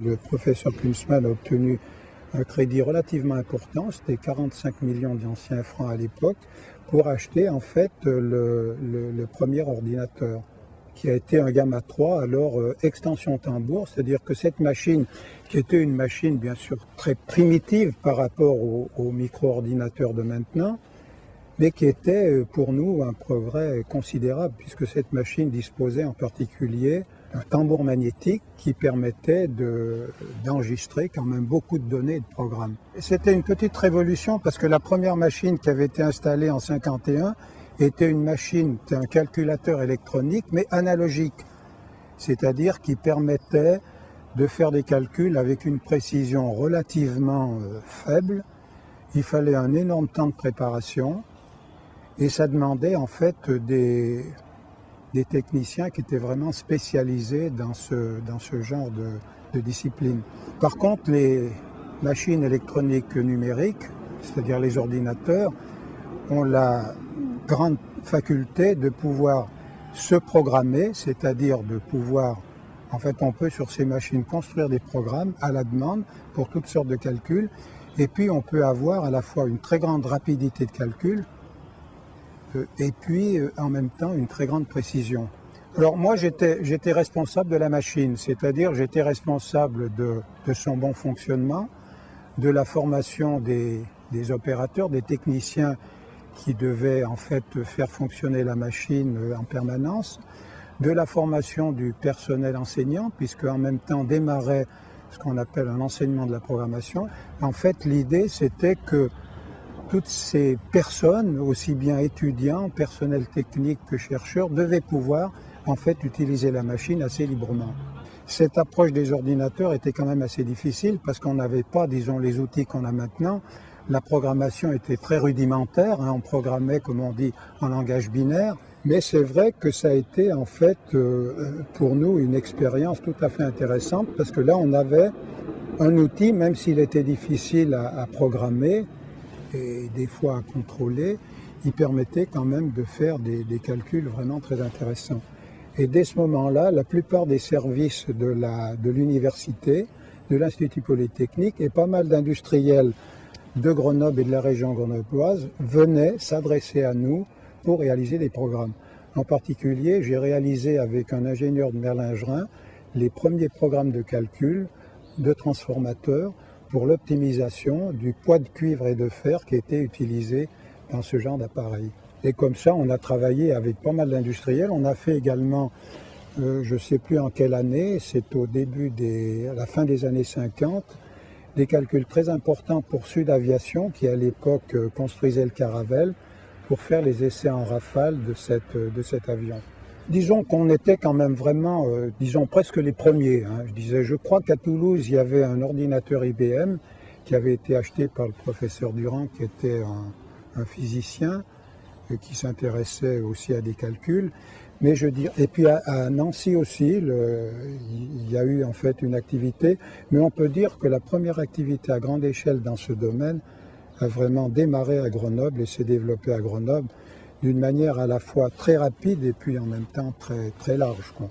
Le professeur Kunstmann a obtenu un crédit relativement important, c'était 45 millions d'anciens francs à l'époque, pour acheter en fait le premier ordinateur, qui a été un Gamma 3, alors extension tambour, c'est-à-dire que cette machine, qui était une machine bien sûr très primitive par rapport au micro-ordinateur de maintenant, mais qui était pour nous un progrès considérable, puisque cette machine disposait en particulier d'un tambour magnétique qui permettait d'enregistrer quand même beaucoup de données et de programmes. C'était une petite révolution parce que la première machine qui avait été installée en 1951 était une machine, un calculateur électronique, mais analogique, c'est-à-dire qui permettait de faire des calculs avec une précision relativement faible. Il fallait un énorme temps de préparation et ça demandait en fait des techniciens qui étaient vraiment spécialisés dans ce genre de discipline. Par contre, les machines électroniques numériques, c'est-à-dire les ordinateurs, ont la grande faculté de pouvoir se programmer, c'est-à-dire de pouvoir, en fait, on peut sur ces machines construire des programmes à la demande pour toutes sortes de calculs, et puis on peut avoir à la fois une très grande rapidité de calcul, et puis en même temps une très grande précision. Alors moi j'étais responsable de la machine, c'est-à-dire j'étais responsable de son bon fonctionnement, de la formation des opérateurs, des techniciens qui devaient en fait faire fonctionner la machine en permanence, de la formation du personnel enseignant, puisque en même temps démarrait ce qu'on appelle un enseignement de la programmation. En fait l'idée c'était que toutes ces personnes, aussi bien étudiants, personnel technique que chercheurs, devaient pouvoir en fait utiliser la machine assez librement. Cette approche des ordinateurs était quand même assez difficile parce qu'on n'avait pas, disons, les outils qu'on a maintenant. La programmation était très rudimentaire, on programmait, comme on dit, en langage binaire. Mais c'est vrai que ça a été en fait pour nous une expérience tout à fait intéressante parce que là on avait un outil, même s'il était difficile à programmer, et des fois à contrôler, il permettait quand même de faire des calculs vraiment très intéressants. Et dès ce moment-là, la plupart des services de l'université, de l'Institut Polytechnique et pas mal d'industriels de Grenoble et de la région grenobloise venaient s'adresser à nous pour réaliser des programmes. En particulier, j'ai réalisé avec un ingénieur de Merlingerin les premiers programmes de calcul de transformateurs pour l'optimisation du poids de cuivre et de fer qui était utilisé dans ce genre d'appareil. Et comme ça, on a travaillé avec pas mal d'industriels. On a fait également, je ne sais plus en quelle année, c'est à la fin des années 50, des calculs très importants pour Sud Aviation, qui à l'époque construisait le Caravelle, pour faire les essais en rafale de cet avion. Disons qu'on était quand même vraiment, disons presque les premiers. Je crois qu'à Toulouse, il y avait un ordinateur IBM qui avait été acheté par le professeur Durand, qui était un physicien et qui s'intéressait aussi à des calculs. Mais et puis à Nancy aussi, il y a eu en fait une activité. Mais on peut dire que la première activité à grande échelle dans ce domaine a vraiment démarré à Grenoble et s'est développée à Grenoble d'une manière à la fois très rapide et puis en même temps très, très large, quoi.